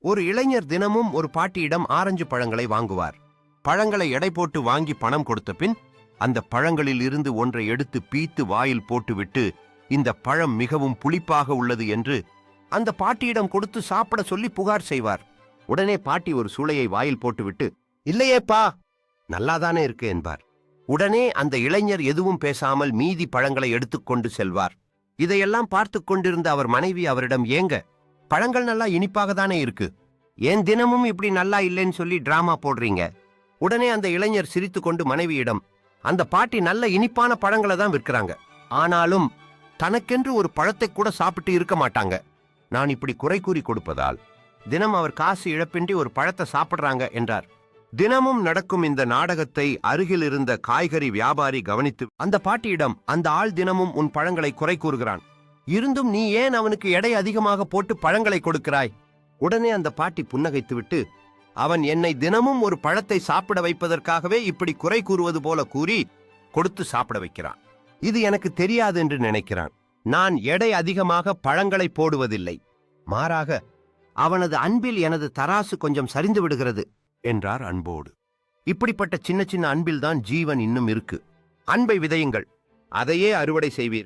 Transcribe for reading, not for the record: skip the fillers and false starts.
ஒரு இளைஞர் தினமும் ஒரு பாட்டியிடம் ஆரஞ்சு பழங்களை வாங்குவார். பழங்களை எடை போட்டு வாங்கி பணம் கொடுத்த பின் அந்த பழங்களில் இருந்து ஒன்றை எடுத்து பீத்து வாயில் போட்டுவிட்டு, இந்த பழம் மிகவும் புளிப்பாக உள்ளது என்று அந்த பாட்டியிடம் கொடுத்து சாப்பிட சொல்லி புகார் செய்வார். உடனே பாட்டி ஒரு சூளையை வாயில் போட்டுவிட்டு, இல்லையேப்பா, நல்லாதானே இருக்கு என்பார். உடனே அந்த இளைஞர் எதுவும் பேசாமல் மீதி பழங்களை எடுத்துக்கொண்டு செல்வார். இதையெல்லாம் பார்த்து கொண்டிருந்த அவர் மனைவி அவரிடம், ஏங்க, பழங்கள் நல்லா இனிப்பாக தானே இருக்கு, ஏன் தினமும் இப்படி நல்லா இல்லைன்னு சொல்லி டிராமா போடுறீங்க? உடனே அந்த இளைஞர் சிரித்து கொண்டு மனைவியிடம், அந்த பாட்டி நல்ல இனிப்பான பழங்களை தான் விற்கிறாங்க, ஆனாலும் தனக்கென்று ஒரு பழத்தை கூட சாப்பிட்டு இருக்க மாட்டாங்க. நான் இப்படி குறை கூறி கொடுப்பதால் தினம் அவர் காசு இழப்பின்றி ஒரு பழத்தை சாப்பிடுறாங்க என்றார். தினமும் நடக்கும் இந்த நாடகத்தை அருகில் இருந்த காய்கறி வியாபாரி கவனித்து அந்த பாட்டியிடம், அந்த ஆள் தினமும் உன் பழங்களை குறை கூறுகிறான், இருந்தும் நீ ஏன் அவனுக்கு எடை அதிகமாக போட்டு பழங்களை கொடுக்கிறாய்? உடனே அந்த பாட்டி புன்னகைத்துவிட்டு, அவன் என்னை தினமும் ஒரு பழத்தை சாப்பிட வைப்பதற்காகவே இப்படி குறை கூறுவது போல கூறி கொடுத்து சாப்பிட வைக்கிறான். இது எனக்கு தெரியாது என்று நினைக்கிறான். நான் எடை அதிகமாக பழங்களை போடுவதில்லை, மாறாக அவனது அன்பில் எனது தராசு கொஞ்சம் சரிந்து விடுகிறது என்றார் அன்போடு. இப்படிப்பட்ட சின்ன சின்ன அன்பில்தான் ஜீவன் இன்னும் இருக்கு. அன்பை விதையுங்கள், அதையே அறுவடை செய்வீர்.